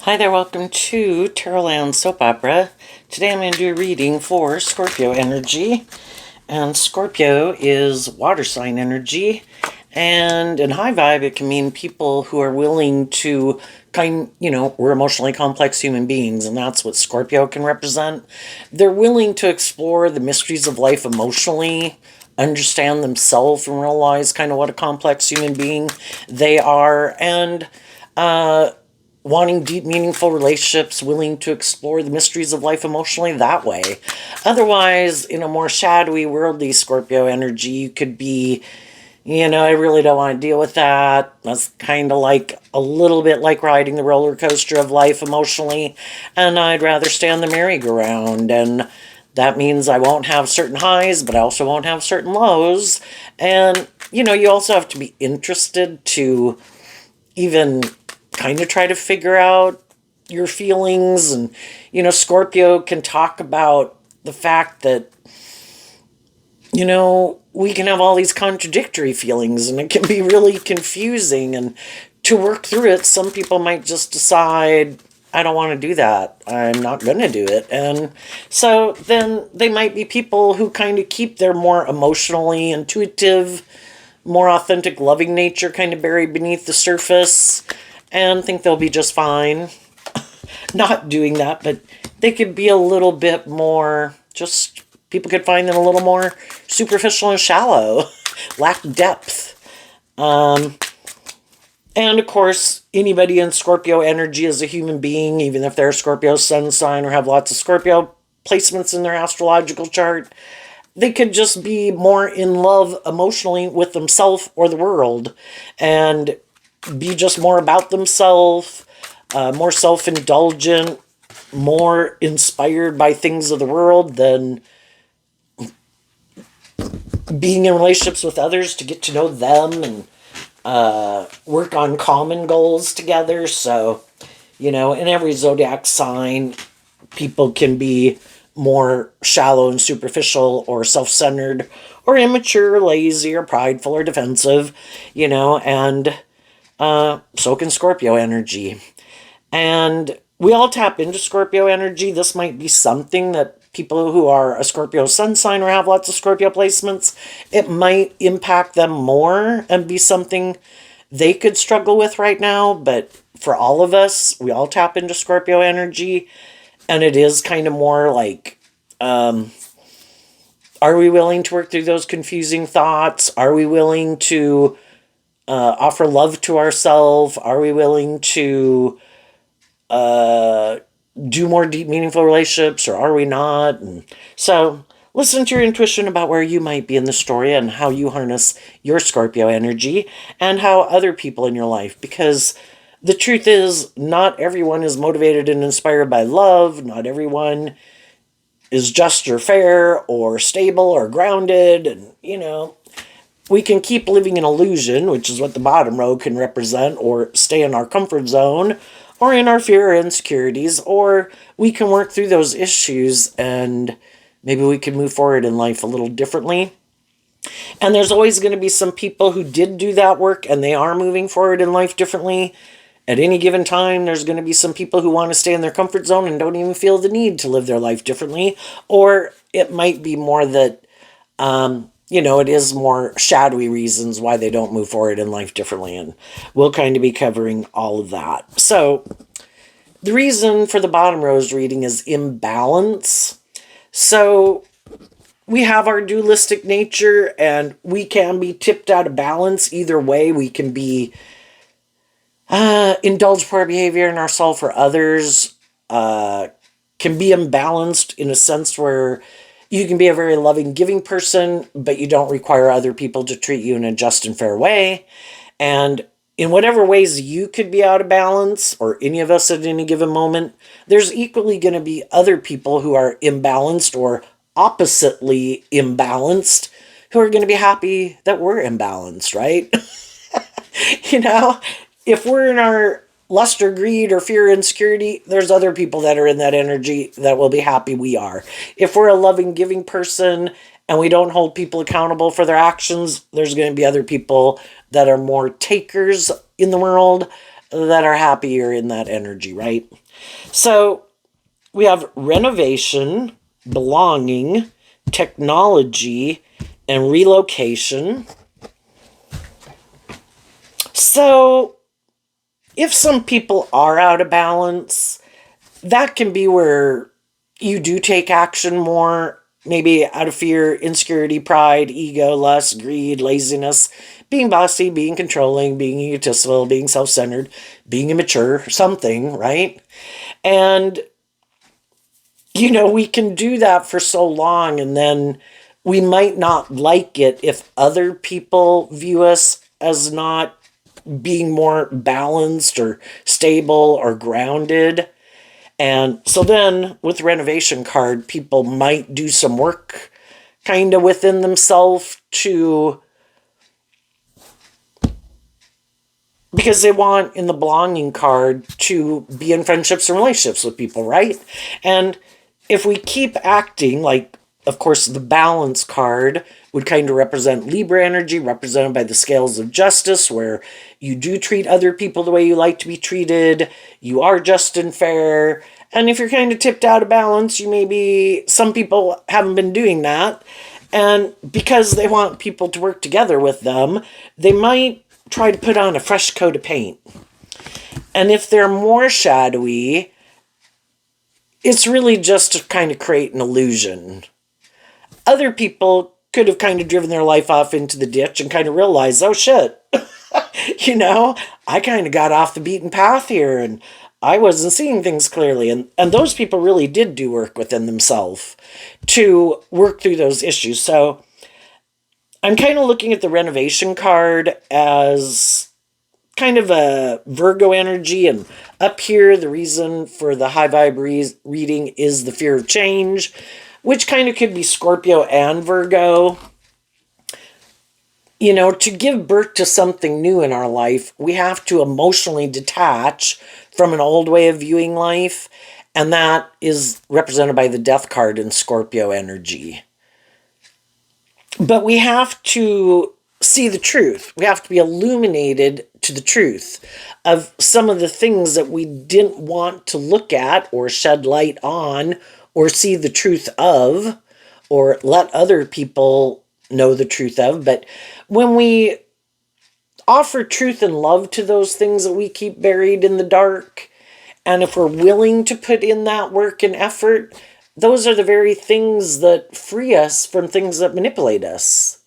Hi there, welcome to Tarotland Soap Opera. Today I'm going to do a reading for Scorpio energy. And Scorpio is water sign energy. And in high vibe, it can mean people who are willing to we're emotionally complex human beings, and that's what Scorpio can represent. They're willing to explore the mysteries of life emotionally, understand themselves, and realize kind of what a complex human being they are, and wanting deep, meaningful relationships, willing to explore the mysteries of life emotionally that way. Otherwise, in a more shadowy, worldly Scorpio energy, you could be, I really don't want to deal with that. That's kind of like a little bit like riding the roller coaster of life emotionally, and I'd rather stay on the merry-go-round. And that means I won't have certain highs, but I also won't have certain lows. And, you also have to be interested to even kind of try to figure out your feelings. And, Scorpio can talk about the fact that, we can have all these contradictory feelings and it can be really confusing. And to work through it, some people might just decide, I don't want to do that. I'm not going to do it. And so then they might be people who kind of keep their more emotionally intuitive, more authentic, loving nature kind of buried beneath the surface and think they'll be just fine not doing that, but they could be a little bit more, just people could find them a little more superficial and shallow, lack depth. And of course, anybody in Scorpio energy as a human being, even if they're a Scorpio sun sign or have lots of Scorpio placements in their astrological chart, they could just be more in love emotionally with themselves or the world and be just more about themselves, more self-indulgent, more inspired by things of the world than being in relationships with others to get to know them and work on common goals together. So, in every zodiac sign, people can be more shallow and superficial or self-centered or immature, lazy or prideful or defensive, and so can Scorpio energy. And we all tap into Scorpio energy. This might be something that people who are a Scorpio sun sign or have lots of Scorpio placements, it might impact them more and be something they could struggle with right now. But for all of us, we all tap into Scorpio energy. And it is kind of more like, are we willing to work through those confusing thoughts? Are we willing to offer love to ourselves? Are we willing to do more deep, meaningful relationships, or are we not? And so listen to your intuition about where you might be in the story and how you harness your Scorpio energy and how other people in your life, because the truth is not everyone is motivated and inspired by love. Not everyone is just or fair or stable or grounded. And, we can keep living an illusion, which is what the bottom row can represent, or stay in our comfort zone, or in our fear or insecurities, or we can work through those issues and maybe we can move forward in life a little differently. And there's always going to be some people who did do that work and they are moving forward in life differently. At any given time, there's going to be some people who want to stay in their comfort zone and don't even feel the need to live their life differently. Or it might be more that, it is more shadowy reasons why they don't move forward in life differently. And we'll kind of be covering all of that. So the reason for the bottom row's reading is imbalance. So we have our dualistic nature and we can be tipped out of balance either way. We can be indulge poor behavior in ourselves or others, can be imbalanced in a sense where you can be a very loving, giving person, but you don't require other people to treat you in a just and fair way. And in whatever ways you could be out of balance, or any of us at any given moment, there's equally going to be other people who are imbalanced or oppositely imbalanced who are going to be happy that we're imbalanced, right? If we're in our lust or greed or fear or insecurity, there's other people that are in that energy that will be happy we are. If we're a loving, giving person and we don't hold people accountable for their actions, there's going to be other people that are more takers in the world that are happier in that energy, right? So we have renovation, belonging, technology, and relocation. So if some people are out of balance, that can be where you do take action more, maybe out of fear, insecurity, pride, ego, lust, greed, laziness, being bossy, being controlling, being egotistical, being self centered, being immature, something, right? And, we can do that for so long, and then we might not like it if other people view us as not being more balanced or stable or grounded. And so then with renovation card, people might do some work kind of within themselves to, because they want in the belonging card to be in friendships and relationships with people, right? And if we keep acting like, of course, the balance card would kind of represent Libra energy, represented by the scales of justice, where you do treat other people the way you like to be treated, you are just and fair. And if you're kind of tipped out of balance, some people haven't been doing that. And because they want people to work together with them, they might try to put on a fresh coat of paint. And if they're more shadowy, it's really just to kind of create an illusion. Other people could have kind of driven their life off into the ditch and kind of realized, oh shit, I kind of got off the beaten path here and I wasn't seeing things clearly. And those people really did do work within themselves to work through those issues. So I'm kind of looking at the renovation card as kind of a Virgo energy, and up here the reason for the high vibe reading is the fear of change, which kind of could be Scorpio and Virgo. To give birth to something new in our life, we have to emotionally detach from an old way of viewing life, and that is represented by the death card in Scorpio energy. But we have to see the truth. We have to be illuminated to the truth of some of the things that we didn't want to look at or shed light on or see the truth of or let other people know the truth of. But when we offer truth and love to those things that we keep buried in the dark, and if we're willing to put in that work and effort, those are the very things that free us from things that manipulate us.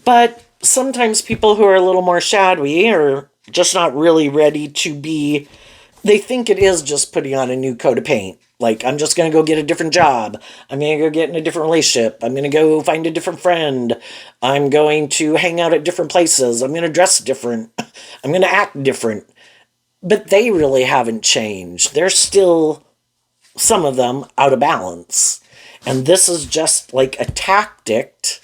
But sometimes people who are a little more shadowy are just not really ready to be, they think it is just putting on a new coat of paint. Like, I'm just going to go get a different job. I'm going to go get in a different relationship. I'm going to go find a different friend. I'm going to hang out at different places. I'm going to dress different. I'm going to act different. But they really haven't changed. They're still, some of them, out of balance. And this is just like a tactic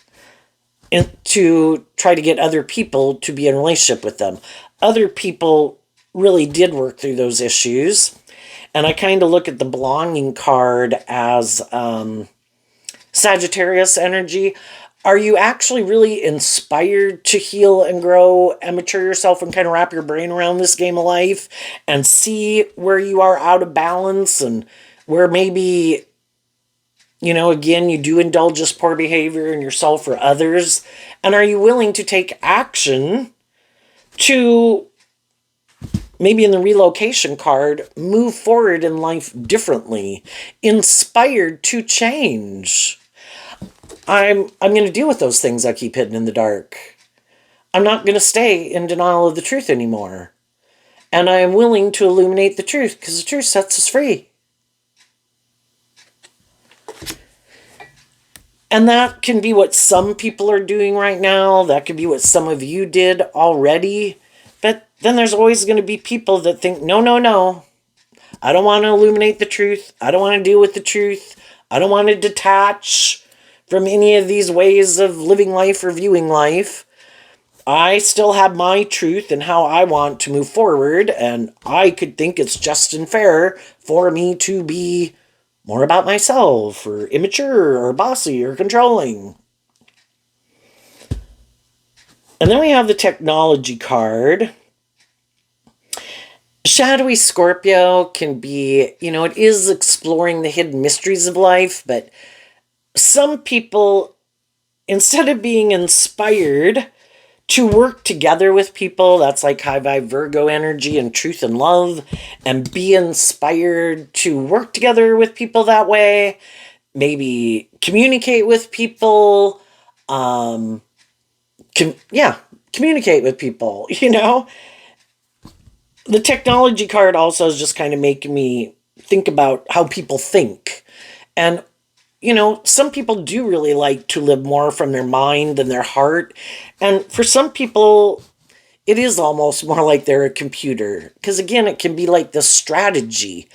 to try to get other people to be in a relationship with them. Other people really did work through those issues. And I kind of look at the belonging card as Sagittarius energy. Are you actually really inspired to heal and grow and mature yourself and kind of wrap your brain around this game of life and see where you are out of balance and where maybe, again, you do indulge this poor behavior in yourself or others? And are you willing to take action to, maybe in the relocation card, move forward in life differently, inspired to change? I'm going to deal with those things I keep hidden in the dark. I'm not going to stay in denial of the truth anymore. And I am willing to illuminate the truth, because the truth sets us free. And that can be what some people are doing right now. That could be what some of you did already. But then there's always going to be people that think, no, no, no. I don't want to illuminate the truth. I don't want to deal with the truth. I don't want to detach from any of these ways of living life or viewing life. I still have my truth and how I want to move forward, and I could think it's just and fair for me to be more about myself, or immature, or bossy, or controlling. And then we have the technology card. Shadowy Scorpio can be, it is exploring the hidden mysteries of life, but some people, instead of being inspired to work together with people, that's like high vibe Virgo energy and truth and love, and be inspired to work together with people that way, maybe communicate with people, communicate with people, The technology card also is just kind of making me think about how people think. And, some people do really like to live more from their mind than their heart. And for some people, it is almost more like they're a computer. Because again, it can be like the strategy.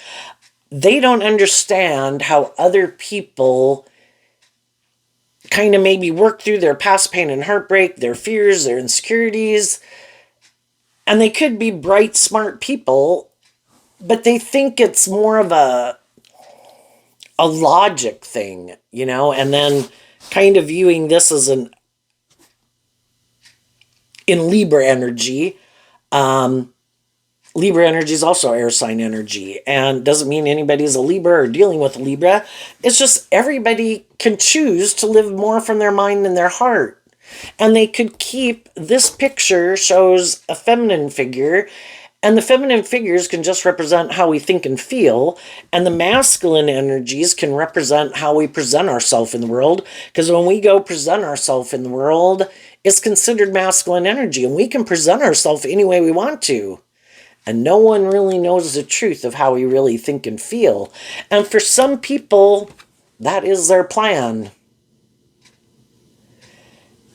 They don't understand how other people kind of maybe work through their past pain and heartbreak, their fears, their insecurities. And they could be bright, smart people, but they think it's more of a logic thing, and then kind of viewing this as in Libra energy. Libra energy is also air sign energy, and doesn't mean anybody's a Libra or dealing with a Libra. It's just everybody can choose to live more from their mind than their heart. And they could keep, this picture shows a feminine figure, and the feminine figures can just represent how we think and feel, and the masculine energies can represent how we present ourselves in the world, because when we go present ourselves in the world, it's considered masculine energy, and we can present ourselves any way we want to. And no one really knows the truth of how we really think and feel. And for some people, that is their plan.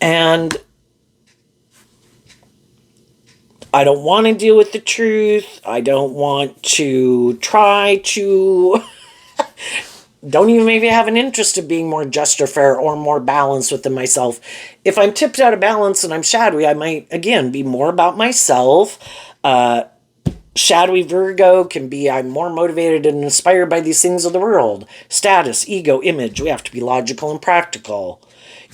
And I don't want to deal with the truth. I don't want to try to... don't even maybe have an interest of being more just or fair or more balanced within myself. If I'm tipped out of balance and I'm shadowy, I might, again, be more about myself. Shadowy Virgo can be, I'm more motivated and inspired by these things of the world. Status, ego, image. We have to be logical and practical.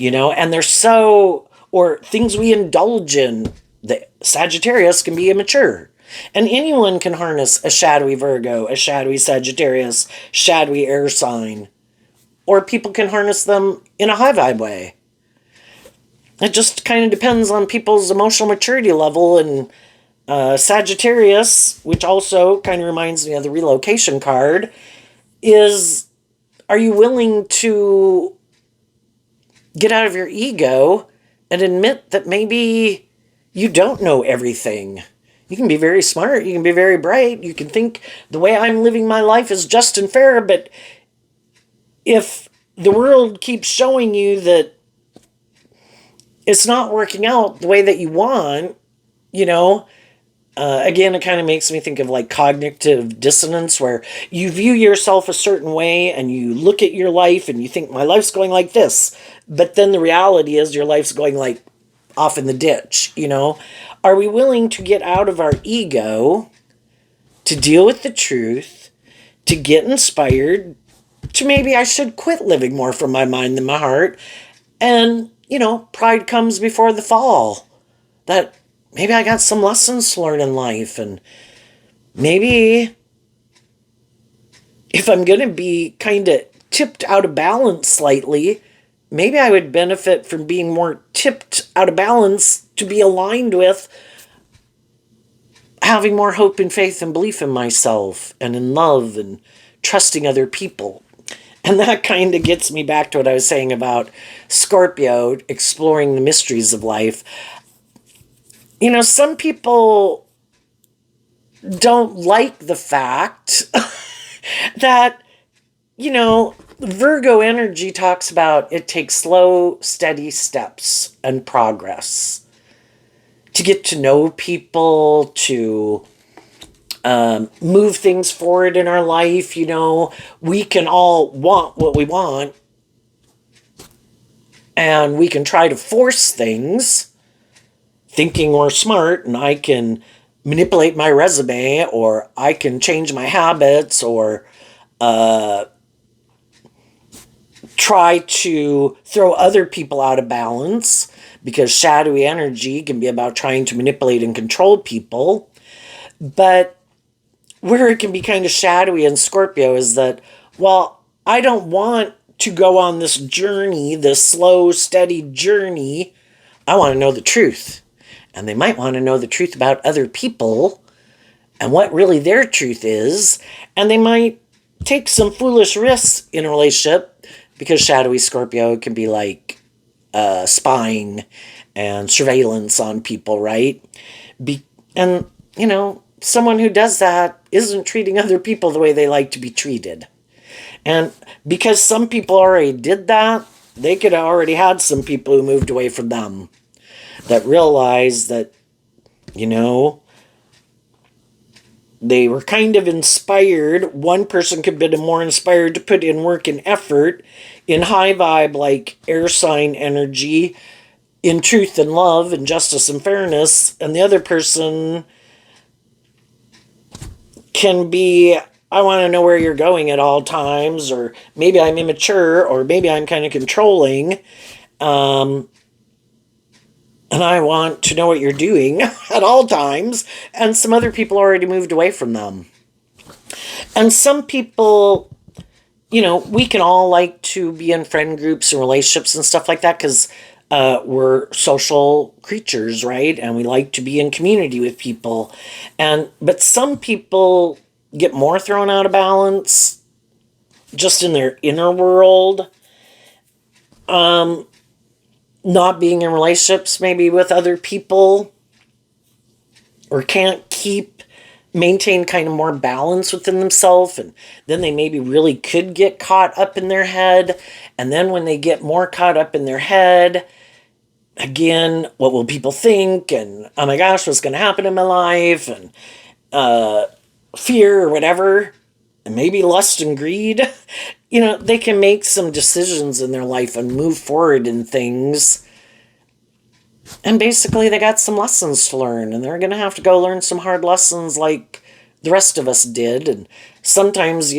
And they're so, or things we indulge in. The Sagittarius can be immature. And anyone can harness a shadowy Virgo, a shadowy Sagittarius, shadowy air sign. Or people can harness them in a high vibe way. It just kind of depends on people's emotional maturity level. And Sagittarius, which also kind of reminds me of the relocation card, is, are you willing to get out of your ego and admit that maybe you don't know everything? You can be very smart, you can be very bright, you can think the way I'm living my life is just and fair, but if the world keeps showing you that it's not working out the way that you want, again, it kind of makes me think of like cognitive dissonance, where you view yourself a certain way and you look at your life and you think, my life's going like this. But then the reality is your life's going like off in the ditch, Are we willing to get out of our ego, to deal with the truth, to get inspired, to maybe I should quit living more from my mind than my heart? And, pride comes before the fall. That maybe I got some lessons to learn in life, and maybe if I'm going to be kind of tipped out of balance slightly, maybe I would benefit from being more tipped out of balance to be aligned with having more hope and faith and belief in myself and in love and trusting other people. And that kind of gets me back to what I was saying about Scorpio exploring the mysteries of life. Some people don't like the fact that, Virgo energy talks about it takes slow, steady steps and progress to get to know people, to move things forward in our life. We can all want what we want, and we can try to force things thinking we're smart, and I can manipulate my resume, or I can change my habits, or try to throw other people out of balance, because shadowy energy can be about trying to manipulate and control people. But where it can be kind of shadowy in Scorpio is that, well, I don't want to go on this journey, this slow, steady journey. I want to know the truth. And they might want to know the truth about other people and what really their truth is. And they might take some foolish risks in a relationship, because shadowy Scorpio can be like spying and surveillance on people, right? And, someone who does that isn't treating other people the way they like to be treated. And because some people already did that, they could have already had some people who moved away from them that realized that, they were kind of inspired. One person could be more inspired to put in work and effort in high vibe, like air sign energy, in truth and love and justice and fairness. And the other person can be, I want to know where you're going at all times, or maybe I'm immature, or maybe I'm kind of controlling. And I want to know what you're doing at all times. And some other people already moved away from them. And some people, we can all like to be in friend groups and relationships and stuff like that, because we're social creatures, right? And we like to be in community with people. But some people get more thrown out of balance just in their inner world. Not being in relationships maybe with other people, or can't maintain kind of more balance within themselves, and then they maybe really could get caught up in their head. And then when they get more caught up in their head, again, what will people think, and oh my gosh, what's going to happen in my life, and fear or whatever, and maybe lust and greed, they can make some decisions in their life and move forward in things. And basically, they got some lessons to learn, and they're going to have to go learn some hard lessons like the rest of us did. And sometimes,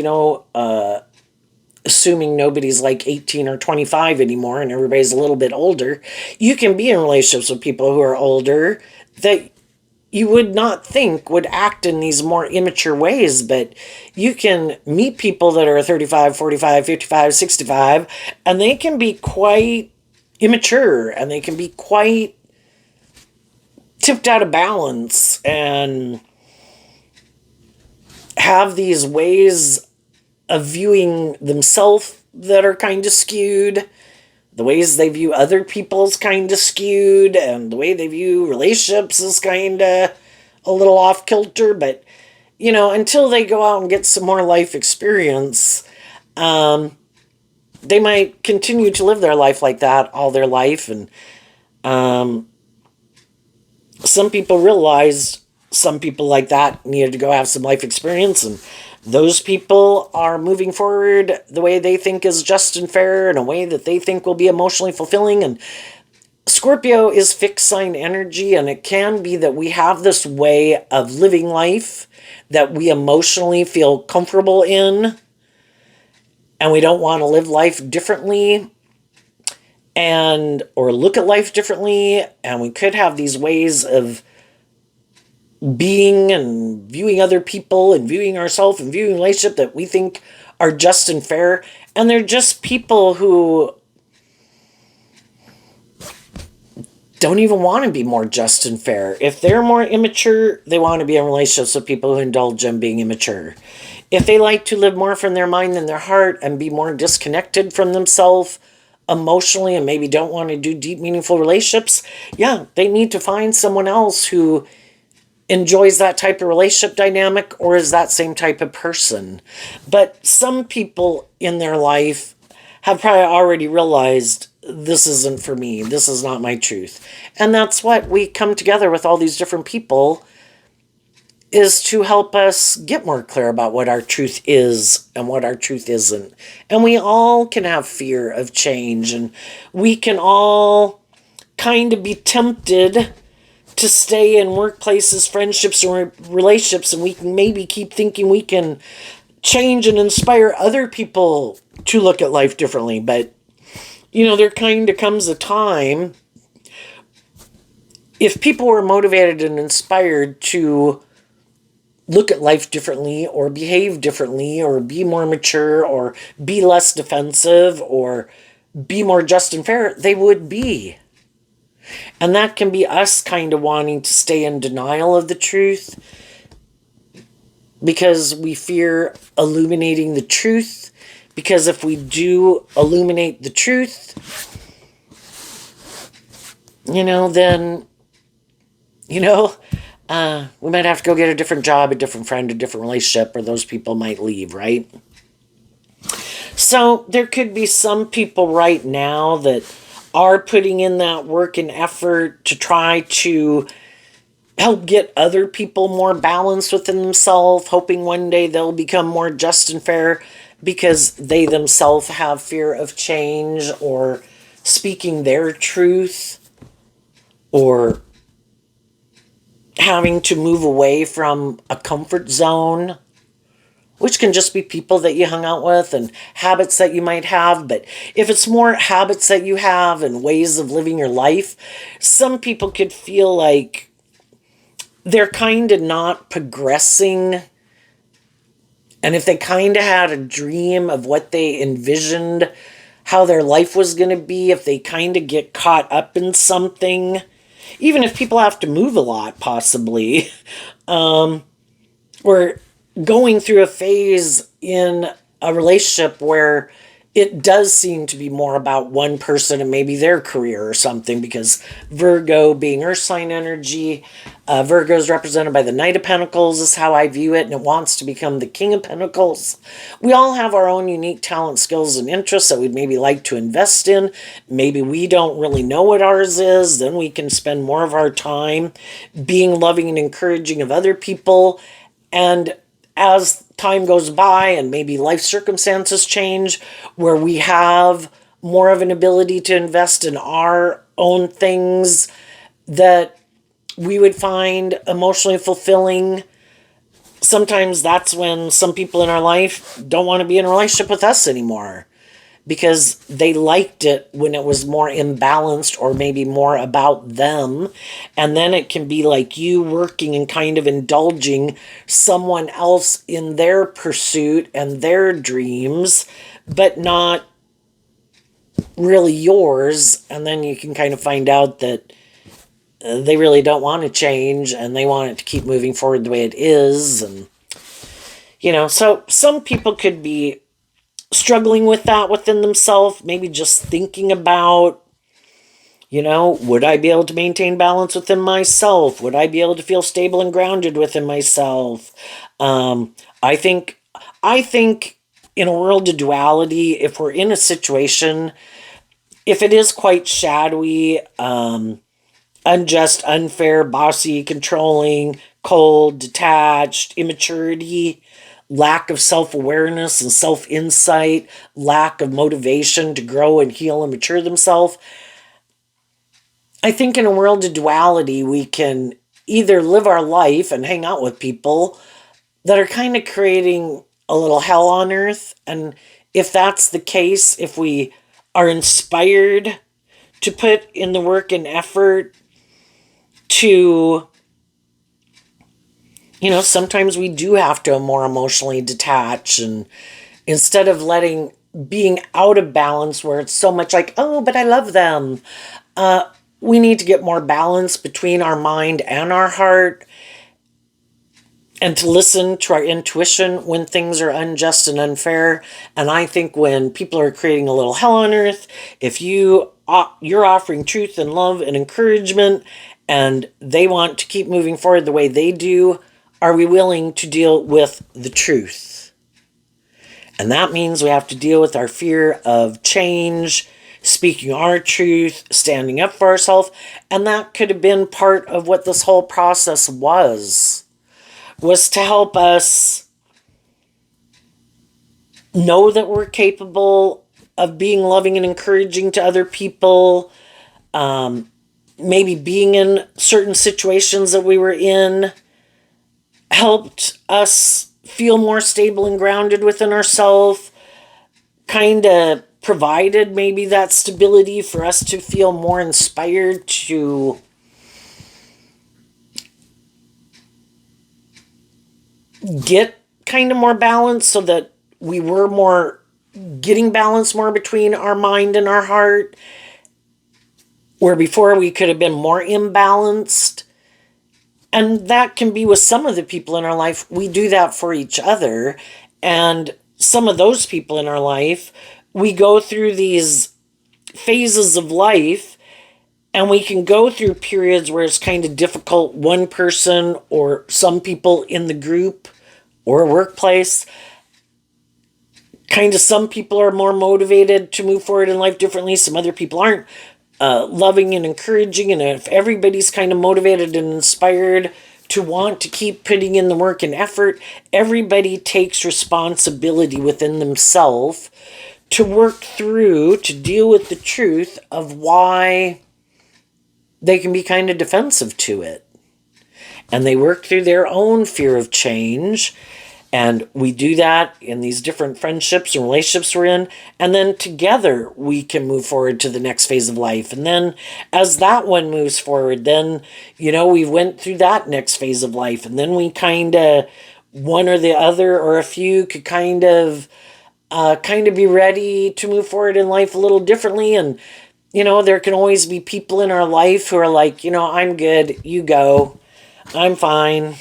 assuming nobody's like 18 or 25 anymore and everybody's a little bit older, you can be in relationships with people who are older that you would not think would act in these more immature ways. But you can meet people that are 35, 45, 55, 65, and they can be quite immature, and they can be quite tipped out of balance, and have these ways of viewing themselves that are kind of skewed. The ways they view other people's kind of skewed, and the way they view relationships is kind of a little off kilter. But, until they go out and get some more life experience, they might continue to live their life like that all their life. And some people realized some people like that needed to go have some life experience, and those people are moving forward the way they think is just and fair, in a way that they think will be emotionally fulfilling. And Scorpio is fixed sign energy, and it can be that we have this way of living life that we emotionally feel comfortable in, and we don't want to live life differently or look at life differently. And we could have these ways of being and viewing other people and viewing ourselves and viewing relationship that we think are just and fair. And they're just people who don't even want to be more just and fair. If they're more immature, they want to be in relationships with people who indulge in being immature. If they like to live more from their mind than their heart and be more disconnected from themselves emotionally, and maybe don't want to do deep, meaningful relationships, they need to find someone else who enjoys that type of relationship dynamic or is that same type of person. But some people in their life have probably already realized, this isn't for me, this is not my truth. And that's what we come together with all these different people, is to help us get more clear about what our truth is and what our truth isn't. And we all can have fear of change, and we can all kind of be tempted to stay in workplaces, friendships, or relationships, and we can maybe keep thinking we can change and inspire other people to look at life differently. But, there kind of comes a time, if people were motivated and inspired to look at life differently or behave differently or be more mature or be less defensive or be more just and fair, they would be. And that can be us kind of wanting to stay in denial of the truth because we fear illuminating the truth. Because if we do illuminate the truth, then, we might have to go get a different job, a different friend, a different relationship, or those people might leave, right? So there could be some people right now that are putting in that work and effort to try to help get other people more balanced within themselves, hoping one day they'll become more just and fair because they themselves have fear of change or speaking their truth or having to move away from a comfort zone, which can just be people that you hung out with and habits that you might have. But if it's more habits that you have and ways of living your life, some people could feel like they're kind of not progressing. And if they kind of had a dream of what they envisioned, how their life was going to be, if they kind of get caught up in something, even if people have to move a lot, possibly, or going through a phase in a relationship where it does seem to be more about one person and maybe their career or something, because Virgo being earth sign energy, Virgo is represented by the Knight of Pentacles is how I view it, and it wants to become the King of Pentacles. We all have our own unique talent, skills, and interests that we'd maybe like to invest in. Maybe we don't really know what ours is. Then we can spend more of our time being loving and encouraging of other people. And as time goes by and maybe life circumstances change where we have more of an ability to invest in our own things that we would find emotionally fulfilling, sometimes that's when some people in our life don't want to be in a relationship with us anymore because they liked it when it was more imbalanced or maybe more about them. And then it can be like you working and kind of indulging someone else in their pursuit and their dreams, but not really yours. And then you can kind of find out that they really don't want to change and they want it to keep moving forward the way it is. And, so some people could be struggling with that within themselves, maybe just thinking about, would I be able to maintain balance within myself? Would I be able to feel stable and grounded within myself? I think in a world of duality, if we're in a situation, if it is quite shadowy, unjust, unfair, bossy, controlling, cold, detached, immaturity, lack of self-awareness and self-insight, lack of motivation to grow and heal and mature themselves. I think in a world of duality, we can either live our life and hang out with people that are kind of creating a little hell on earth. And if that's the case, if we are inspired to put in the work and effort to, sometimes we do have to more emotionally detach, and instead of being out of balance where it's so much like, oh, but I love them. We need to get more balance between our mind and our heart and to listen to our intuition when things are unjust and unfair. And I think when people are creating a little hell on earth, if you're offering truth and love and encouragement and they want to keep moving forward the way they do, are we willing to deal with the truth? And that means we have to deal with our fear of change, speaking our truth, standing up for ourselves. And that could have been part of what this whole process was to help us know that we're capable of being loving and encouraging to other people, maybe being in certain situations that we were in, helped us feel more stable and grounded within ourselves, kind of provided maybe that stability for us to feel more inspired to get kind of more balance, so that we were more getting balance more between our mind and our heart, where before we could have been more imbalanced. And that can be with some of the people in our life. We do that for each other. And some of those people in our life, we go through these phases of life, and we can go through periods where it's kind of difficult. One person or some people in the group or workplace, kind of some people are more motivated to move forward in life differently. Some other people aren't. Loving and encouraging, and if everybody's kind of motivated and inspired to want to keep putting in the work and effort, everybody takes responsibility within themselves to work through, to deal with the truth of why they can be kind of defensive to it. And they work through their own fear of change. And we do that in these different friendships and relationships we're in. And then together we can move forward to the next phase of life. And then as that one moves forward, then, we went through that next phase of life. And then we kind of, one or the other or a few could kind of be ready to move forward in life a little differently. And, there can always be people in our life who are like, I'm good, you go, I'm fine.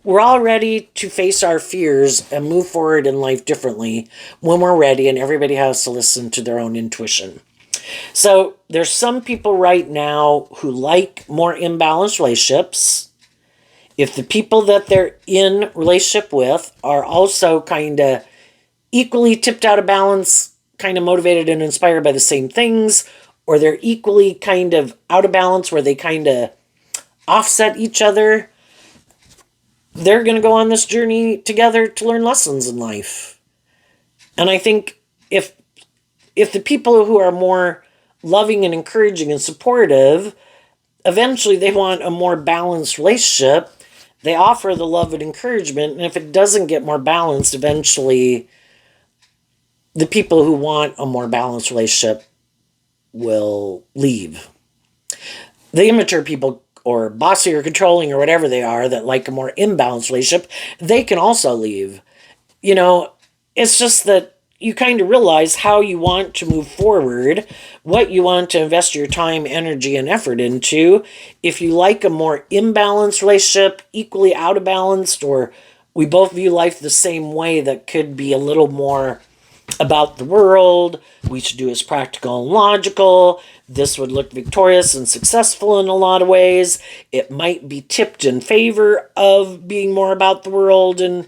We're all ready to face our fears and move forward in life differently when we're ready, and everybody has to listen to their own intuition. So there's some people right now who like more imbalanced relationships. If the people that they're in relationship with are also kind of equally tipped out of balance, kind of motivated and inspired by the same things, or they're equally kind of out of balance where they kind of offset each other, they're going to go on this journey together to learn lessons in life. And I think if the people who are more loving and encouraging and supportive, eventually they want a more balanced relationship, they offer the love and encouragement. And if it doesn't get more balanced, eventually the people who want a more balanced relationship will leave. The immature people, or bossy or controlling or whatever they are, that like a more imbalanced relationship, they can also leave. It's just that you kind of realize how you want to move forward, what you want to invest your time, energy, and effort into. If you like a more imbalanced relationship, equally out of balance, or we both view life the same way, that could be a little more about the world, we should do as practical and logical, this would look victorious and successful in a lot of ways, it might be tipped in favor of being more about the world and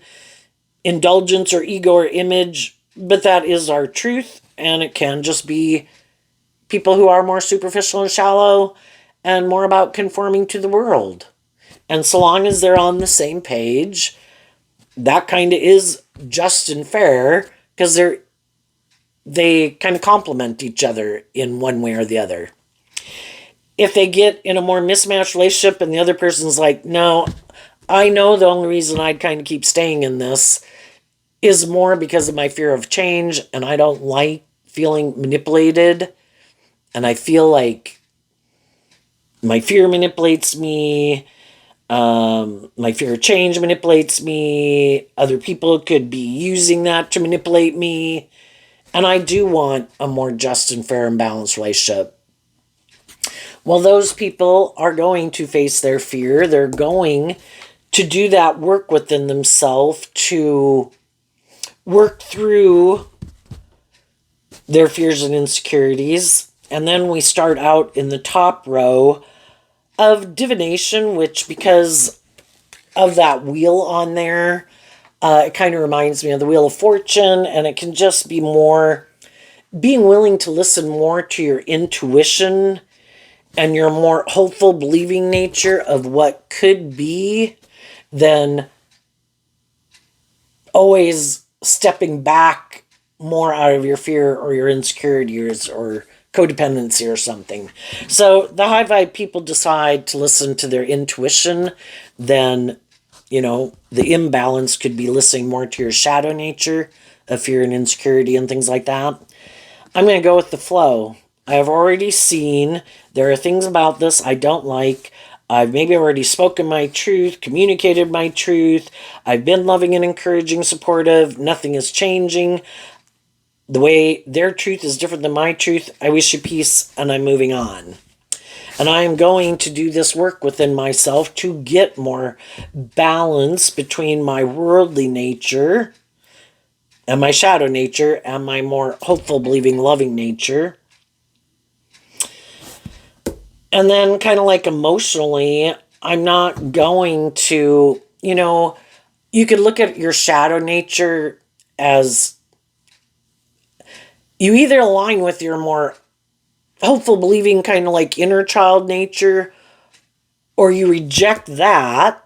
indulgence or ego or image, but that is our truth. And it can just be people who are more superficial and shallow and more about conforming to the world. And so long as they're on the same page, that kind of is just and fair, because they kind of complement each other in one way or the other. If they get in a more mismatched relationship and the other person's like, no, I know the only reason I'd kind of keep staying in this is more because of my fear of change, and I don't like feeling manipulated, and I feel like my fear manipulates me, my fear of change manipulates me, other people could be using that to manipulate me, and I do want a more just and fair and balanced relationship. Well, those people are going to face their fear. They're going to do that work within themselves to work through their fears and insecurities. And then we start out in the top row of divination, which, because of that wheel on there, it kind of reminds me of the Wheel of Fortune, and it can just be more being willing to listen more to your intuition and your more hopeful, believing nature of what could be, than always stepping back more out of your fear or your insecurities or codependency or something. So the high vibe people decide to listen to their intuition, then the imbalance could be listening more to your shadow nature of fear and insecurity and things like that. I'm going to go with the flow. I have already seen there are things about this I don't like. I've maybe already spoken my truth, communicated my truth. I've been loving and encouraging, supportive. Nothing is changing. The way their truth is different than my truth. I wish you peace, and I'm moving on. And I am going to do this work within myself to get more balance between my worldly nature and my shadow nature and my more hopeful, believing, loving nature. And then kind of like emotionally, I'm not going to, you could look at your shadow nature as you either align with your more hopeful, believing, kind of like inner child nature, or you reject that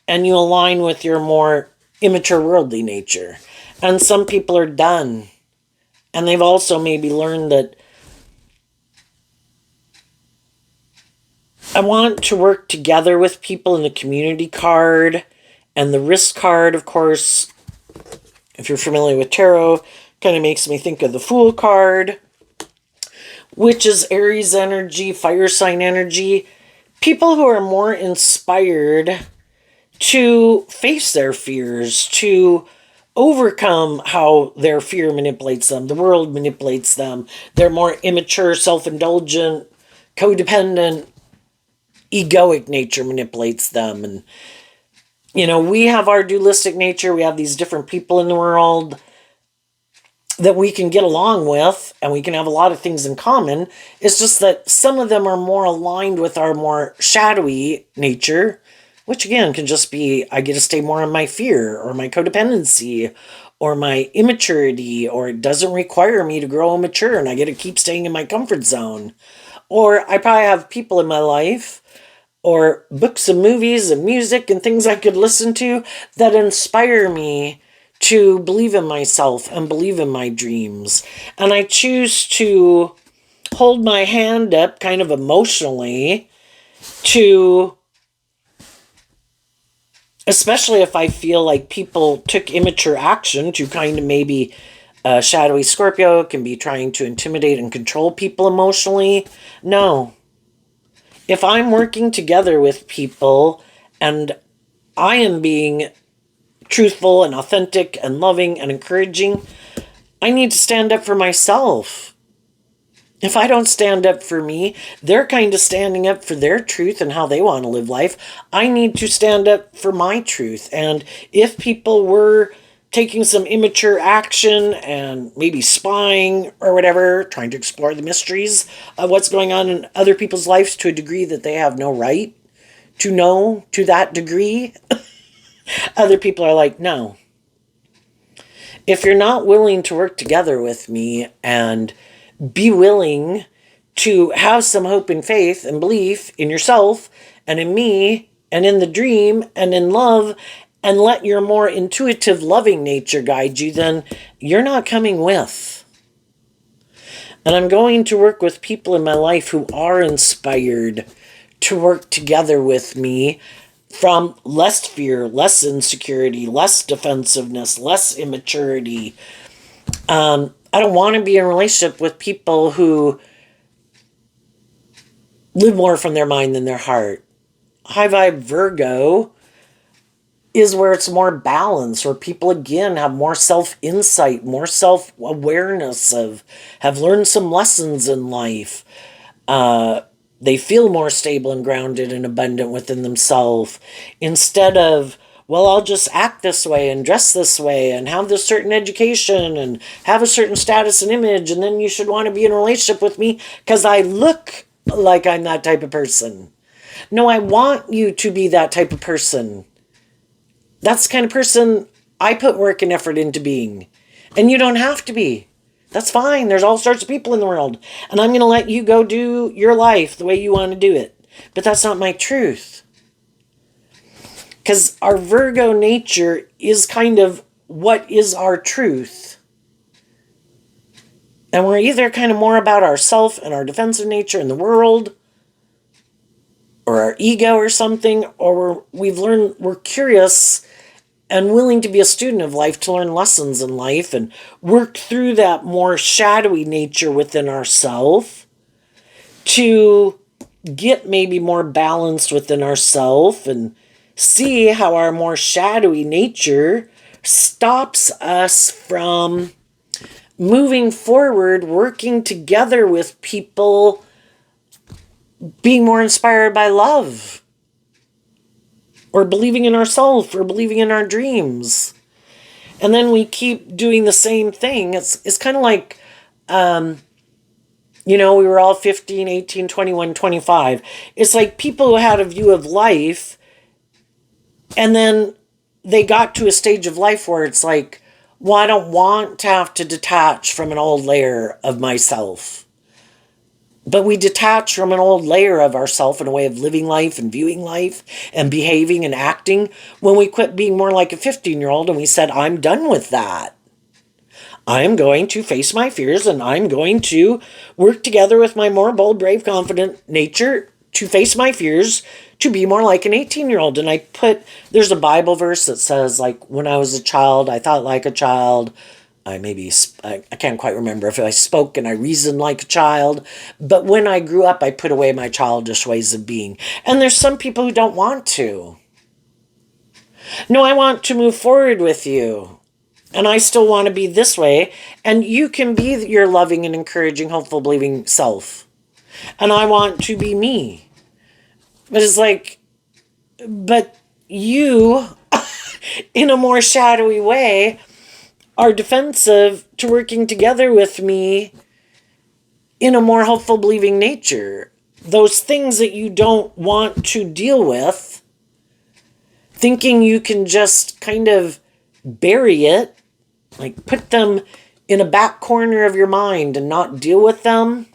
and you align with your more immature worldly nature. And some people are done. And they've also maybe learned that I want to work together with people in the community card and the risk card, of course. If you're familiar with tarot, kind of makes me think of the Fool card, which is Aries energy, fire sign energy. People who are more inspired to face their fears, to overcome how their fear manipulates them, the world manipulates them. They're more immature, self-indulgent, codependent, egoic nature manipulates them. And, we have our dualistic nature. We have these different people in the world that we can get along with, and we can have a lot of things in common. It's just that some of them are more aligned with our more shadowy nature, which again can just be I get to stay more on my fear or my codependency or my immaturity, or it doesn't require me to grow and mature and I get to keep staying in my comfort zone. Or I probably have people in my life or books and movies and music and things I could listen to that inspire me to believe in myself and believe in my dreams. And I choose to hold my hand up kind of emotionally to, especially if I feel like people took immature action to kind of maybe shadowy Scorpio can be trying to intimidate and control people emotionally. No. If I'm working together with people and I am being truthful and authentic and loving and encouraging, I need to stand up for myself. If I don't stand up for me, they're kind of standing up for their truth and how they want to live life. I need to stand up for my truth. And if people were taking some immature action and maybe spying or whatever, trying to explore the mysteries of what's going on in other people's lives to a degree that they have no right to know to that degree, other people are like, no. If you're not willing to work together with me and be willing to have some hope and faith and belief in yourself and in me and in the dream and in love, and let your more intuitive, loving nature guide you, then you're not coming with. And I'm going to work with people in my life who are inspired to work together with me from less fear, less insecurity, less defensiveness, less immaturity. I don't want to be in a relationship with people who live more from their mind than their heart. High vibe Virgo is where it's more balanced, where people again have more self-insight, more self-awareness have learned some lessons in life. They feel more stable and grounded and abundant within themselves, instead of, well, I'll just act this way and dress this way and have this certain education and have a certain status and image, and then you should want to be in a relationship with me because I look like I'm that type of person. No, I want you to be that type of person. That's the kind of person I put work and effort into being. And you don't have to be. That's fine. There's all sorts of people in the world. And I'm going to let you go do your life the way you want to do it. But that's not my truth. Because our Virgo nature is kind of what is our truth. And we're either kind of more about ourself and our defensive nature in the world, or our ego or something, or we've learned we're curious and willing to be a student of life, to learn lessons in life and work through that more shadowy nature within ourselves, to get maybe more balanced within ourselves and see how our more shadowy nature stops us from moving forward, working together with people, being more inspired by love, or believing in ourselves, or believing in our dreams. And then we keep doing the same thing. It's kind of like, we were all 15, 18, 21, 25. It's like people who had a view of life, and then they got to a stage of life where it's like, well, I don't want to have to detach from an old layer of myself. But we detach from an old layer of ourself and a way of living life and viewing life and behaving and acting when we quit being more like a 15-year-old and we said, I'm done with that. I'm going to face my fears and I'm going to work together with my more bold, brave, confident nature to face my fears, to be more like an 18-year-old. And there's a Bible verse that says, like, when I was a child, I thought like a child. I can't quite remember if I spoke and I reasoned like a child. But when I grew up, I put away my childish ways of being. And there's some people who don't want to. No, I want to move forward with you. And I still want to be this way. And you can be your loving and encouraging, hopeful, believing self. And I want to be me. But it's like, but you, in a more shadowy way, are defensive to working together with me in a more hopeful, believing nature. Those things that you don't want to deal with, thinking you can just kind of bury it, like put them in a back corner of your mind and not deal with them,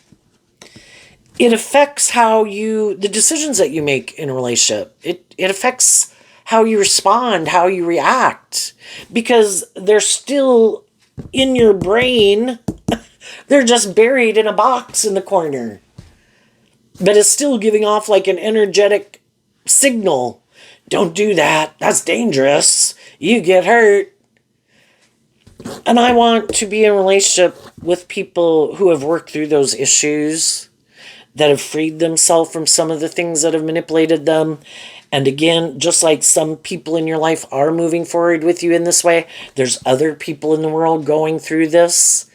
it affects the decisions that you make in a relationship. It affects how you respond, how you react, because they're still in your brain. They're just buried in a box in the corner. But it's still giving off like an energetic signal. Don't do that. That's dangerous. You get hurt. And I want to be in a relationship with people who have worked through those issues, that have freed themselves from some of the things that have manipulated them. And again, just like some people in your life are moving forward with you in this way, there's other people in the world going through this.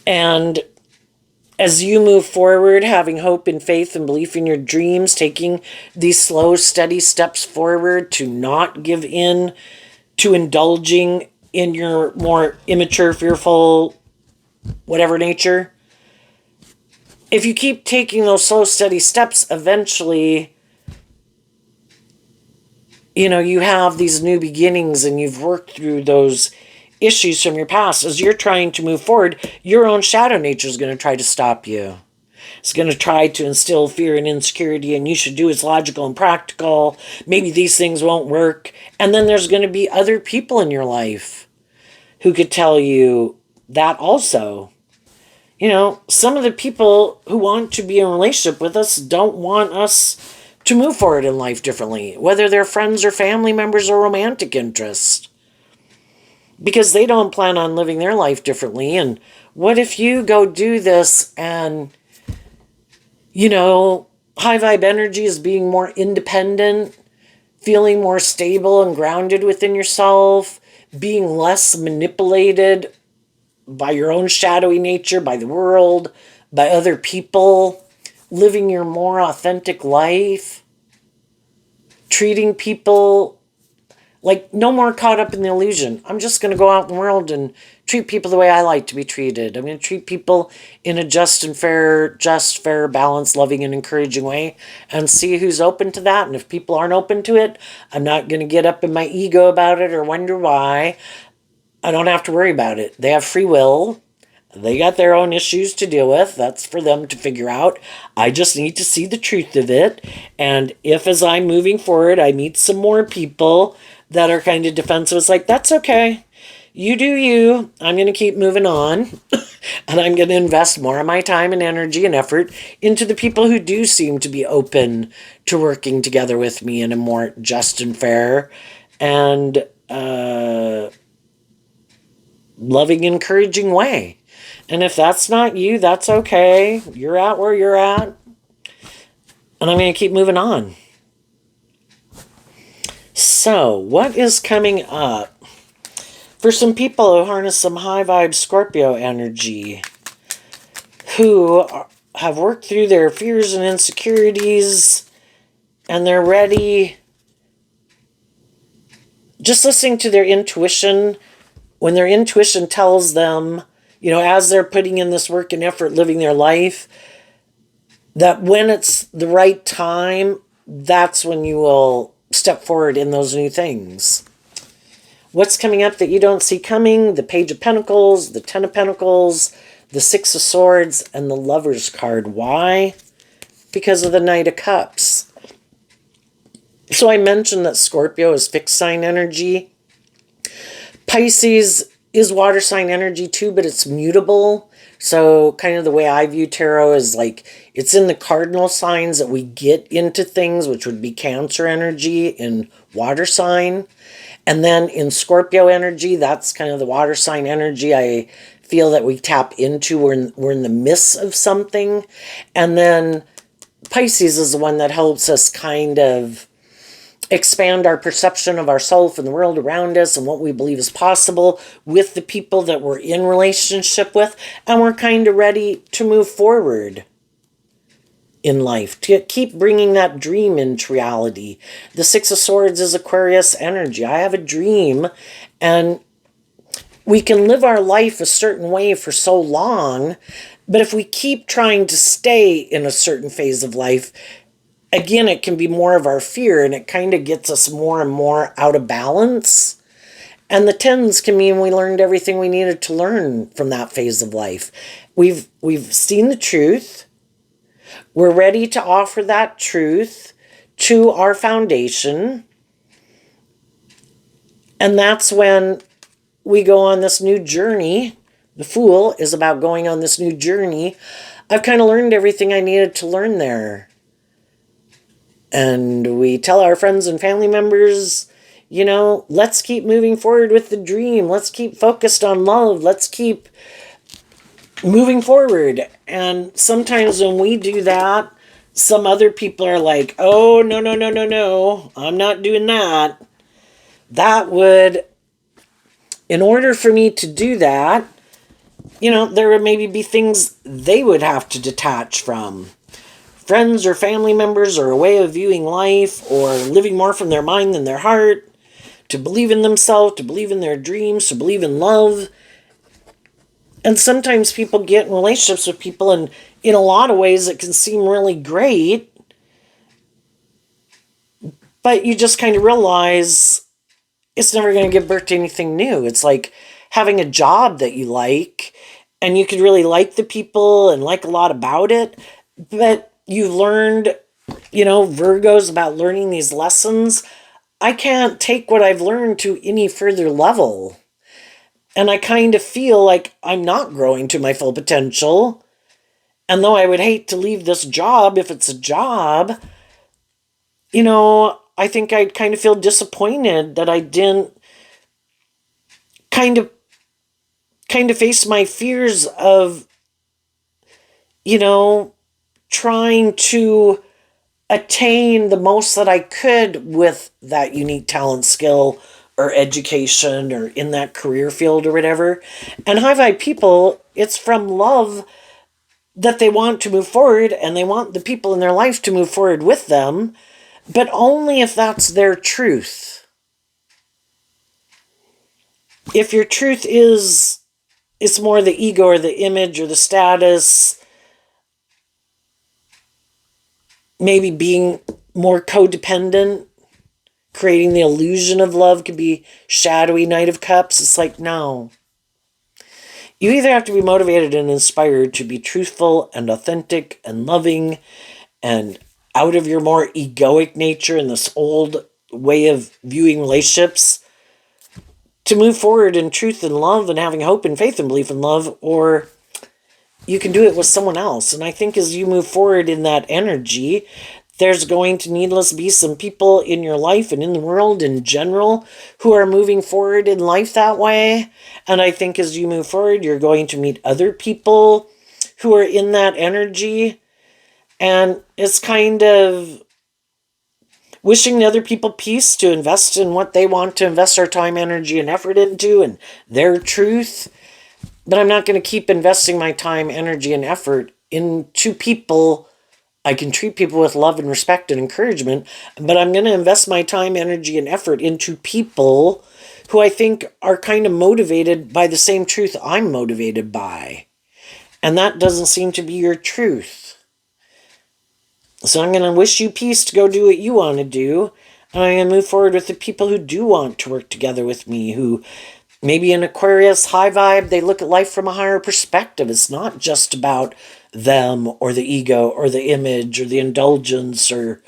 And as you move forward, having hope and faith and belief in your dreams, taking these slow, steady steps forward to not give in to indulging in your more immature, fearful, whatever nature, if you keep taking those slow, steady steps, eventually, you have these new beginnings and you've worked through those issues from your past. As you're trying to move forward, your own shadow nature is going to try to stop you. It's going to try to instill fear and insecurity, and you should do what's logical and practical. Maybe these things won't work. And then there's going to be other people in your life who could tell you that also. Some of the people who want to be in a relationship with us don't want us to move forward in life differently, whether they're friends or family members or romantic interests, because they don't plan on living their life differently. And what if you go do this and, high vibe energy is being more independent, feeling more stable and grounded within yourself, being less manipulated by your own shadowy nature, by the world, by other people, living your more authentic life, treating people like no more caught up in the illusion. I'm just going to go out in the world and treat people the way I like to be treated. I'm going to treat people in a just, fair, balanced, loving, and encouraging way and see who's open to that. And if people aren't open to it, I'm not going to get up in my ego about it or wonder why. I don't have to worry about it. They have free will. They got their own issues to deal with. That's for them to figure out. I just need to see the truth of it. And if, as I'm moving forward, I meet some more people that are kind of defensive, it's like, that's okay. You do you. I'm going to keep moving on. And I'm going to invest more of my time and energy and effort into the people who do seem to be open to working together with me in a more just and fair and loving, encouraging way. And if that's not you, that's okay. You're at where you're at. And I'm going to keep moving on. So, what is coming up for some people who harness some high vibe Scorpio energy, who have worked through their fears and insecurities, and they're ready, just listening to their intuition, when their intuition tells them, as they're putting in this work and effort, living their life, that when it's the right time, that's when you will step forward in those new things. What's coming up that you don't see coming? The Page of Pentacles, the Ten of Pentacles, the Six of Swords, and the Lover's card. Why? Because of the Knight of Cups. So I mentioned that Scorpio is fixed sign energy. Pisces is water sign energy too, but it's mutable. So kind of the way I view tarot is like it's in the cardinal signs that we get into things, which would be Cancer energy in water sign. And then in Scorpio energy, that's kind of the water sign energy I feel that we tap into. We're in the midst of something. And then Pisces is the one that helps us kind of expand our perception of ourselves and the world around us and what we believe is possible with the people that we're in relationship with. And we're kind of ready to move forward in life, to keep bringing that dream into reality. The Six of Swords is Aquarius energy. I have a dream, and we can live our life a certain way for so long, but if we keep trying to stay in a certain phase of life, again, it can be more of our fear, and it kind of gets us more and more out of balance. And the tens can mean we learned everything we needed to learn from that phase of life. We've seen the truth. We're ready to offer that truth to our foundation. And that's when we go on this new journey. The Fool is about going on this new journey. I've kind of learned everything I needed to learn there. And we tell our friends and family members, let's keep moving forward with the dream. Let's keep focused on love. Let's keep moving forward. And sometimes when we do that, some other people are like, oh, no, I'm not doing that. That would, in order for me to do that, there would maybe be things they would have to detach from. Friends or family members, or a way of viewing life, or living more from their mind than their heart, to believe in themselves, to believe in their dreams, to believe in love. And sometimes people get in relationships with people, and in a lot of ways it can seem really great, but you just kind of realize it's never going to give birth to anything new. It's like having a job that you like, and you could really like the people and like a lot about it, but you've learned, Virgo's about learning these lessons. I can't take what I've learned to any further level. And I kind of feel like I'm not growing to my full potential. And though I would hate to leave this job if it's a job, I think I'd kind of feel disappointed that I didn't kind of face my fears of, trying to attain the most that I could with that unique talent, skill, or education, or in that career field or whatever. And high vibe people, it's from love that they want to move forward, and they want the people in their life to move forward with them, but only if that's their truth. If your truth is, it's more the ego or the image or the status, maybe being more codependent, creating the illusion of love, could be shadowy Knight of Cups. It's like, no. You either have to be motivated and inspired to be truthful and authentic and loving and out of your more egoic nature and this old way of viewing relationships to move forward in truth and love and having hope and faith and belief in love, or you can do it with someone else. And I think as you move forward in that energy, there's going to needless be some people in your life and in the world in general who are moving forward in life that way. And I think as you move forward, you're going to meet other people who are in that energy. And it's kind of wishing the other people peace to invest in what they want to invest their time, energy, and effort into and their truth. But I'm not going to keep investing my time, energy, and effort into people. I can treat people with love and respect and encouragement, but I'm going to invest my time, energy, and effort into people who I think are kind of motivated by the same truth I'm motivated by. And that doesn't seem to be your truth. So I'm going to wish you peace to go do what you want to do. And I'm going to move forward with the people who do want to work together with me, who maybe in Aquarius high vibe, they look at life from a higher perspective. It's not just about them or the ego or the image or the indulgence or,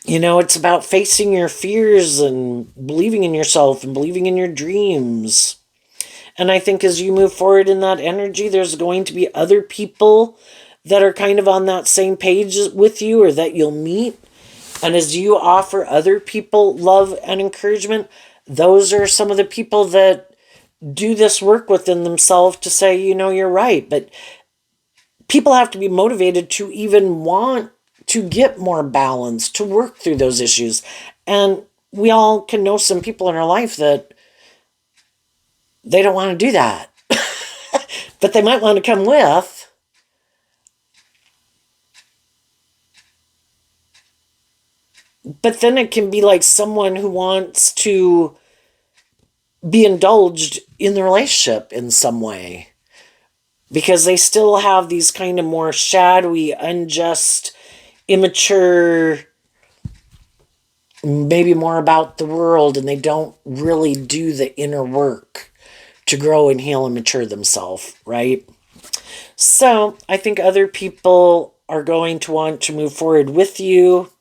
it's about facing your fears and believing in yourself and believing in your dreams. And I think as you move forward in that energy, there's going to be other people that are kind of on that same page with you or that you'll meet. And as you offer other people love and encouragement, those are some of the people that do this work within themselves to say, you're right. But people have to be motivated to even want to get more balance, to work through those issues. And we all can know some people in our life that they don't want to do that. But they might want to come with. But then it can be like someone who wants to be indulged in the relationship in some way. Because they still have these kind of more shadowy, unjust, immature, maybe more about the world, and they don't really do the inner work to grow and heal and mature themselves, right? So I think other people are going to want to move forward with you,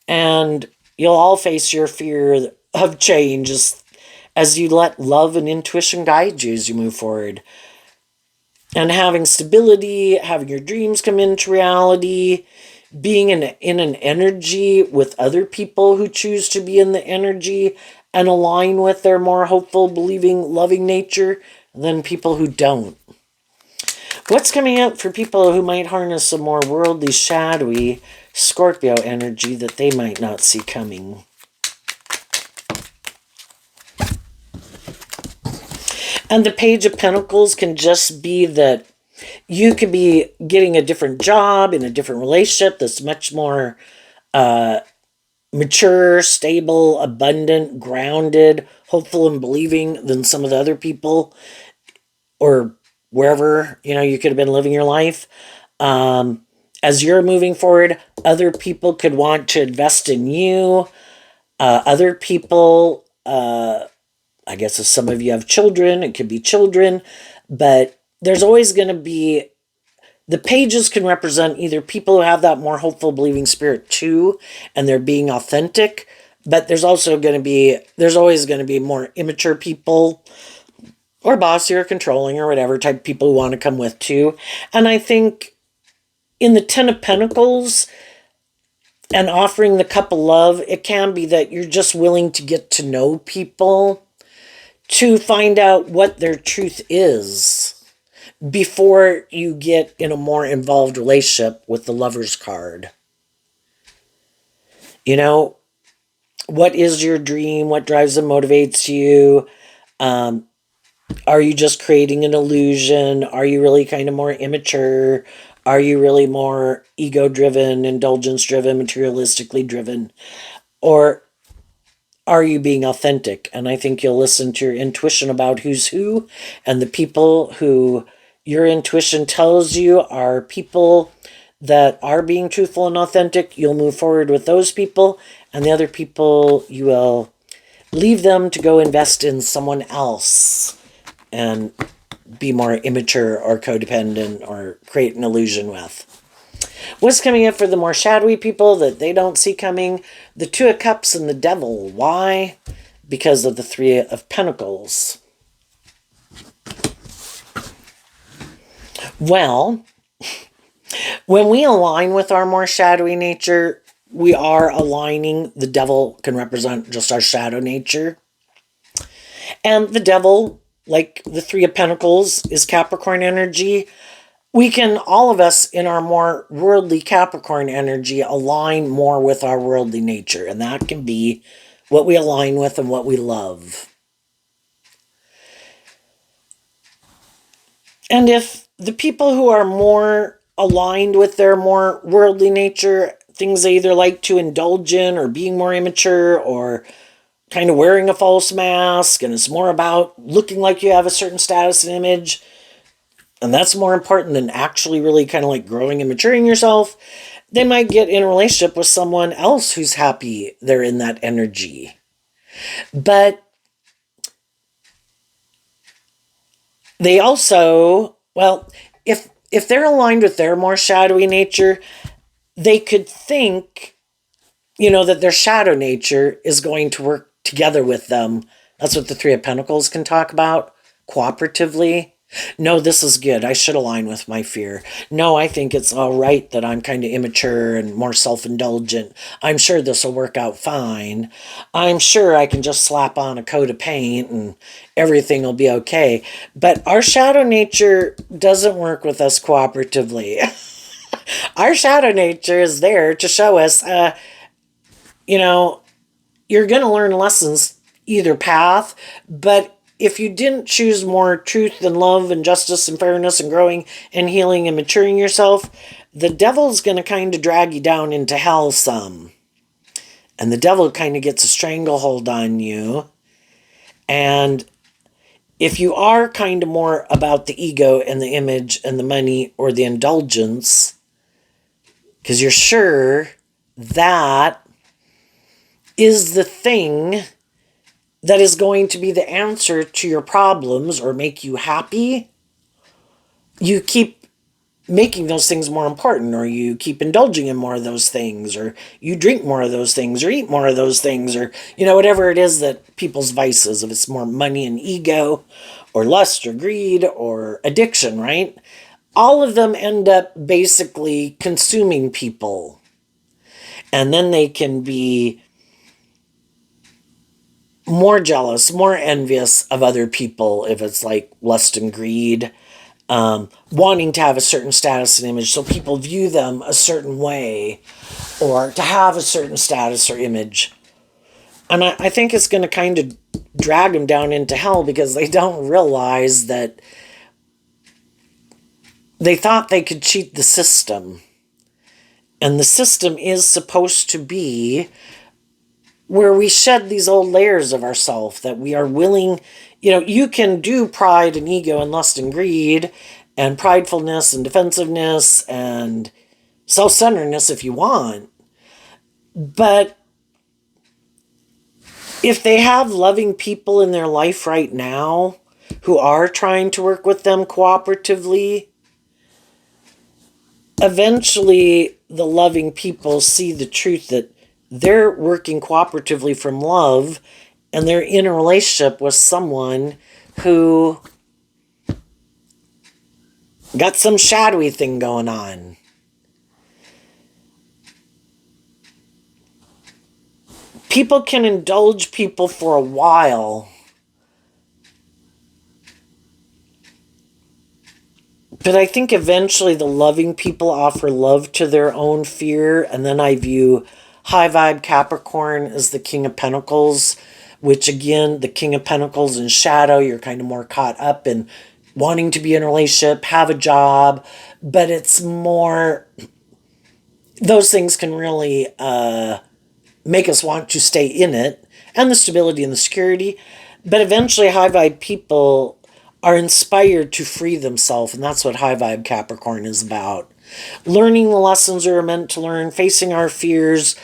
and you'll all face your fear of change as you let love and intuition guide you as you move forward. And having stability, having your dreams come into reality, being in an energy with other people who choose to be in the energy and align with their more hopeful, believing, loving nature than people who don't. What's coming up for people who might harness a more worldly, shadowy Scorpio energy that they might not see coming? And the Page of Pentacles can just be that you could be getting a different job in a different relationship that's much more mature, stable, abundant, grounded, hopeful, and believing than some of the other people or wherever, you could have been living your life. As you're moving forward, other people could want to invest in you. Other people, I guess if some of you have children, it could be children, but there's always going to be, the pages can represent either people who have that more hopeful, believing spirit too, and they're being authentic, but there's always going to be more immature people or bossy or controlling or whatever type of people who want to come with too. And I think in the Ten of Pentacles and offering the cup of love, it can be that you're just willing to get to know people to find out what their truth is before you get in a more involved relationship with the Lover's card. What is your dream? What drives and motivates you? Are you just creating an illusion? Are you really kind of more immature? Are you really more ego-driven, indulgence-driven, materialistically driven? Or are you being authentic? And I think you'll listen to your intuition about who's who, and the people who your intuition tells you are people that are being truthful and authentic. You'll move forward with those people, and the other people, you will leave them to go invest in someone else and be more immature or codependent or create an illusion with. What's coming up for the more shadowy people that they don't see coming? The Two of Cups and the Devil. Why? Because of the Three of Pentacles. Well, when we align with our more shadowy nature, we are aligning. The devil can represent just our shadow nature. And the devil, like the Three of Pentacles, is Capricorn energy. We can, all of us in our more worldly Capricorn energy, align more with our worldly nature. And that can be what we align with and what we love. And if the people who are more aligned with their more worldly nature, things they either like to indulge in or being more immature or kind of wearing a false mask, and it's more about looking like you have a certain status and image, and that's more important than actually really kind of like growing and maturing yourself, they might get in a relationship with someone else who's happy they're in that energy. But they also, well, if they're aligned with their more shadowy nature, they could think, that their shadow nature is going to work together with them. That's what the Three of Pentacles can talk about, cooperatively. No, this is good. I should align with my fear. No, I think it's all right that I'm kind of immature and more self-indulgent. I'm sure this will work out fine. I'm sure I can just slap on a coat of paint and everything will be okay. But our shadow nature doesn't work with us cooperatively. Our shadow nature is there to show us, you're going to learn lessons either path, but if you didn't choose more truth and love and justice and fairness and growing and healing and maturing yourself, the devil's going to kind of drag you down into hell some. And the devil kind of gets a stranglehold on you. And if you are kind of more about the ego and the image and the money or the indulgence, because you're sure that is the thing that is going to be the answer to your problems or make you happy, you keep making those things more important, or you keep indulging in more of those things, or you drink more of those things, or eat more of those things, or, whatever it is that people's vices, if it's more money and ego, or lust, or greed, or addiction, right? All of them end up basically consuming people. And then they can be more jealous, more envious of other people if it's like lust and greed, wanting to have a certain status and image so people view them a certain way, or to have a certain status or image. And I think it's going to kind of drag them down into hell because they don't realize that they thought they could cheat the system. And the system is supposed to be where we shed these old layers of ourself, that we are willing, you can do pride and ego and lust and greed and pridefulness and defensiveness and self-centeredness if you want. But if they have loving people in their life right now who are trying to work with them cooperatively, eventually the loving people see the truth that they're working cooperatively from love, and they're in a relationship with someone who got some shadowy thing going on. People can indulge people for a while, but I think eventually the loving people offer love to their own fear, and then I view high vibe Capricorn as the King of Pentacles, which again, the King of Pentacles in shadow, you're kind of more caught up in wanting to be in a relationship, have a job, but it's more, those things can really make us want to stay in it, and the stability and the security. But eventually high vibe people are inspired to free themselves, and that's what high vibe Capricorn is about. Learning the lessons we are meant to learn, facing our fears,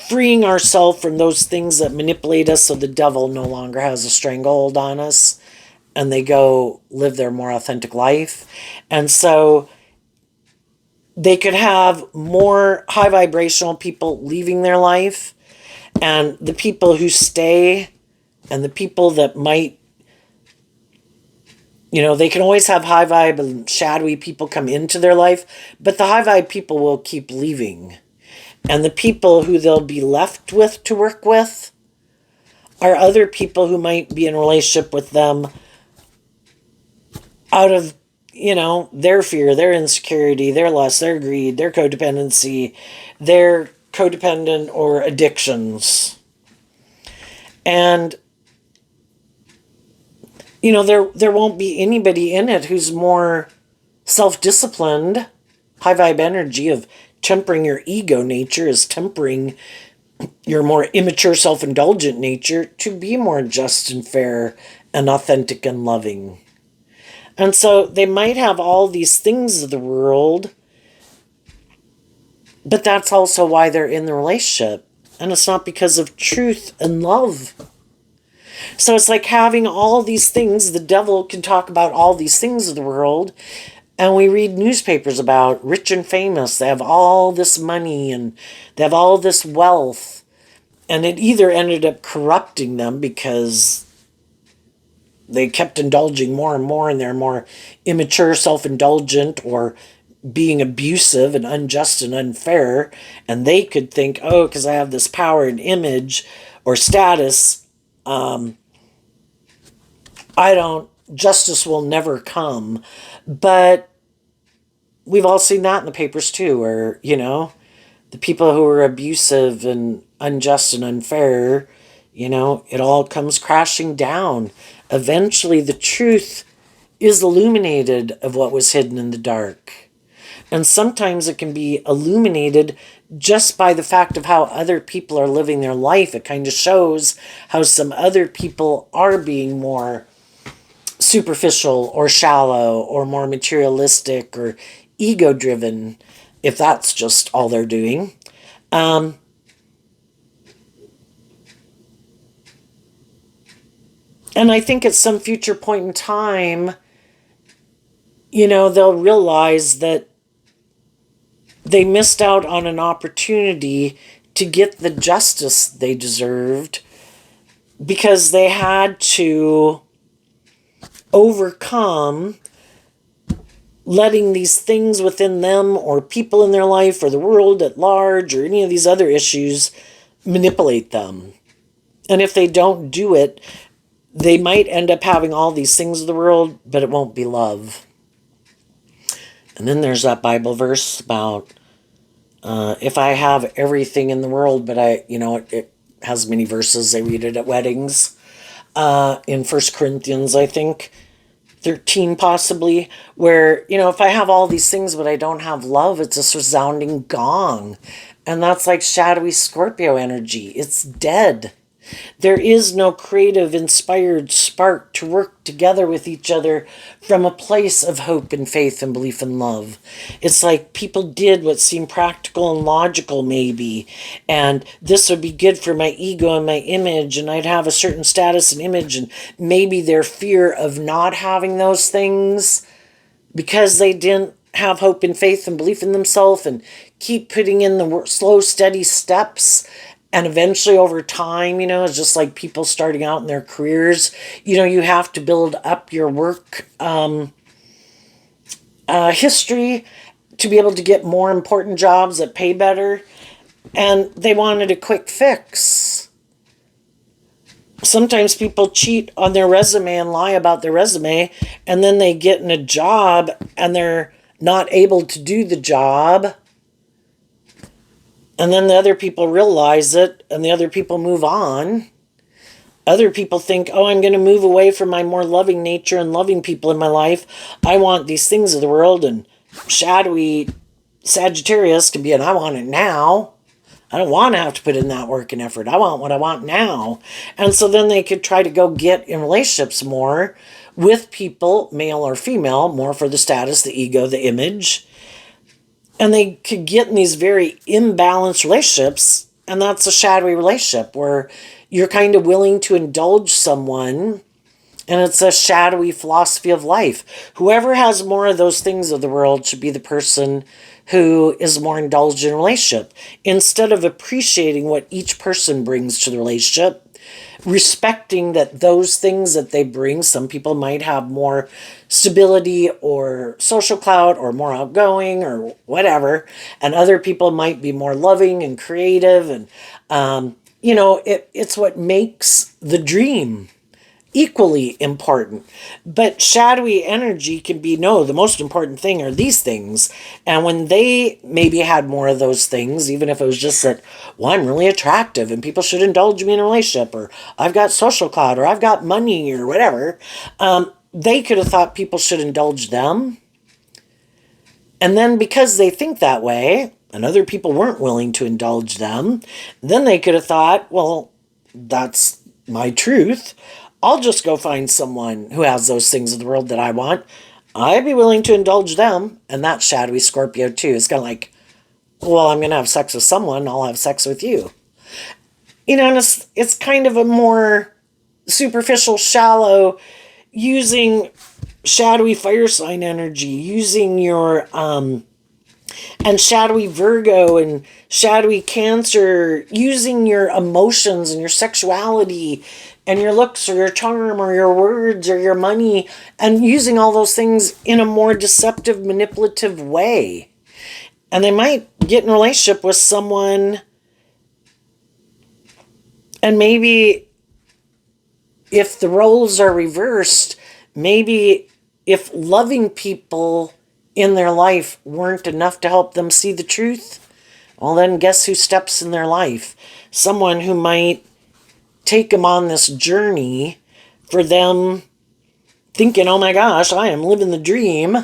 freeing ourselves from those things that manipulate us so the devil no longer has a stranglehold on us, and they go live their more authentic life. And so they could have more high vibrational people leaving their life, and the people who stay and the people that might They can always have high vibe and shadowy people come into their life, but the high vibe people will keep leaving. And the people who they'll be left with to work with are other people who might be in a relationship with them out of, their fear, their insecurity, their lust, their greed, their codependency, their codependent or addictions. And there won't be anybody in it who's more self-disciplined. High vibe energy of tempering your ego nature is tempering your more immature self-indulgent nature to be more just and fair and authentic and loving. And so they might have all these things of the world, but that's also why they're in the relationship. And it's not because of truth and love. So it's like having all these things. The devil can talk about all these things of the world. And we read newspapers about rich and famous. They have all this money and they have all this wealth. And it either ended up corrupting them because they kept indulging more and more and they're more immature, self-indulgent, or being abusive and unjust and unfair. And they could think, oh, because I have this power and image or status, justice will never come. But we've all seen that in the papers too, where, the people who are abusive and unjust and unfair, it all comes crashing down. Eventually, the truth is illuminated of what was hidden in the dark. And sometimes it can be illuminated just by the fact of how other people are living their life. It kind of shows how some other people are being more superficial or shallow or more materialistic or ego-driven, if that's just all they're doing. And I think at some future point in time, they'll realize that they missed out on an opportunity to get the justice they deserved because they had to overcome letting these things within them or people in their life or the world at large or any of these other issues manipulate them. And if they don't do it, they might end up having all these things of the world, but it won't be love. And then there's that Bible verse about if I have everything in the world, but it has many verses. I read it at weddings. In 1 Corinthians, I think, 13 possibly, where, if I have all these things, but I don't have love, it's a resounding gong. And that's like shadowy Scorpio energy. It's dead. There is no creative, inspired spark to work together with each other from a place of hope and faith and belief and love. It's like people did what seemed practical and logical, maybe, and this would be good for my ego and my image, and I'd have a certain status and image, and maybe their fear of not having those things because they didn't have hope and faith and belief in themselves and keep putting in the slow, steady steps. And eventually over time, it's just like people starting out in their careers, you have to build up your work history to be able to get more important jobs that pay better. And they wanted a quick fix. Sometimes people cheat on their resume and lie about their resume, and then they get in a job and they're not able to do the job. And then the other people realize it, and the other people move on. Other people think, oh, I'm going to move away from my more loving nature and loving people in my life. I want these things of the world, and shadowy Sagittarius can be an I want it now. I don't want to have to put in that work and effort. I want what I want now. And so then they could try to go get in relationships more with people, male or female, more for the status, the ego, the image. And they could get in these very imbalanced relationships, and that's a shadowy relationship where you're kind of willing to indulge someone, and it's a shadowy philosophy of life. Whoever has more of those things of the world should be the person who is more indulgent in a relationship, instead of appreciating what each person brings to the relationship. respecting that those things that they bring, some people might have more stability or social clout or more outgoing or whatever, and other people might be more loving and creative, and it's what makes the dream equally important. But shadowy energy can be, no, the most important thing are these things. And when they maybe had more of those things, even if it was just that, well, I'm really attractive and people should indulge me in a relationship, or I've got social clout, or I've got money, or whatever, they could have thought people should indulge them. And then because they think that way, and other people weren't willing to indulge them, then they could have thought, well, that's my truth. I'll just go find someone who has those things in the world that I want. I'd be willing to indulge them. And that's shadowy Scorpio too. It's kind of like, well, I'm going to have sex with someone, I'll have sex with you. And it's kind of a more superficial, shallow, using shadowy fire sign energy, using your and shadowy Virgo and shadowy Cancer, using your emotions and your sexuality and your looks or your charm or your words or your money, and using all those things in a more deceptive, manipulative way. And they might get in a relationship with someone, and maybe if the roles are reversed, maybe if loving people in their life weren't enough to help them see the truth, well, then guess who steps in their life? Someone who might take them on this journey for them thinking, oh my gosh, I am living the dream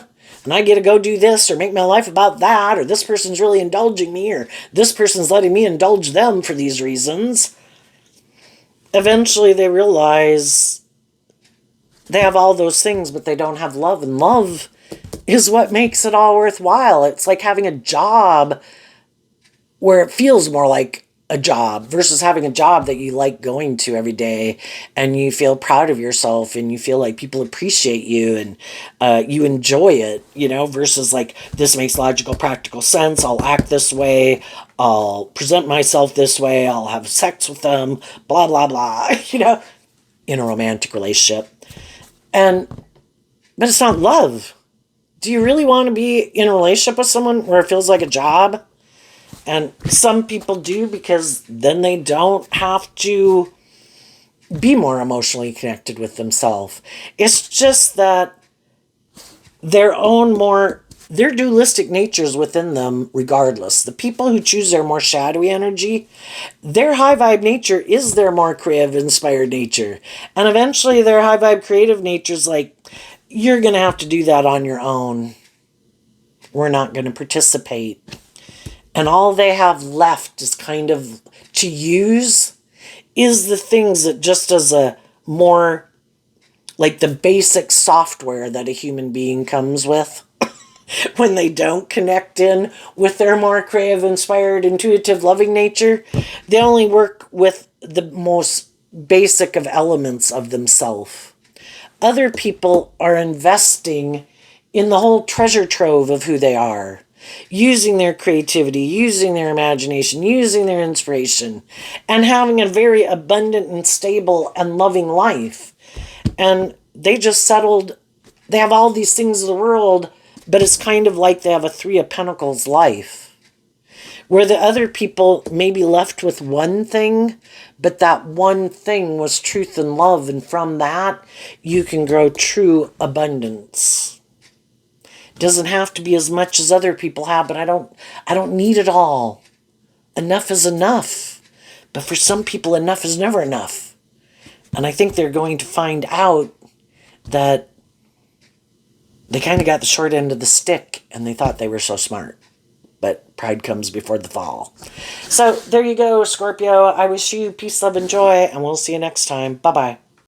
and I get to go do this or make my life about that, or this person's really indulging me, or this person's letting me indulge them for these reasons. Eventually they realize they have all those things, but they don't have love, and love is what makes it all worthwhile. It's like having a job where it feels more like a job versus having a job that you like going to every day and you feel proud of yourself and you feel like people appreciate you and you enjoy it, versus like, this makes logical, practical sense. I'll act this way. I'll present myself this way. I'll have sex with them, blah, blah, blah, in a romantic relationship. But it's not love. Do you really want to be in a relationship with someone where it feels like a job? And some people do, because then they don't have to be more emotionally connected with themselves. It's just that their dualistic natures within them, regardless. The people who choose their more shadowy energy, their high vibe nature is their more creative, inspired nature. And eventually their high vibe creative nature is like, you're going to have to do that on your own. We're not going to participate. And all they have left is kind of to use is the things that, just as a more like the basic software that a human being comes with when they don't connect in with their more creative, inspired, intuitive, loving nature, they only work with the most basic of elements of themselves. Other people are investing in the whole treasure trove of who they are, using their creativity, using their imagination, using their inspiration, and having a very abundant and stable and loving life. And they just settled, they have all these things of the world, but it's kind of like they have a Three of Pentacles life, where the other people may be left with one thing, but that one thing was truth and love, and from that you can grow true abundance. Doesn't have to be as much as other people have, but I don't need it all. Enough is enough. But for some people, enough is never enough. And I think they're going to find out that they kind of got the short end of the stick and they thought they were so smart. But pride comes before the fall. So there you go, Scorpio. I wish you peace, love, and joy, and we'll see you next time. Bye-bye.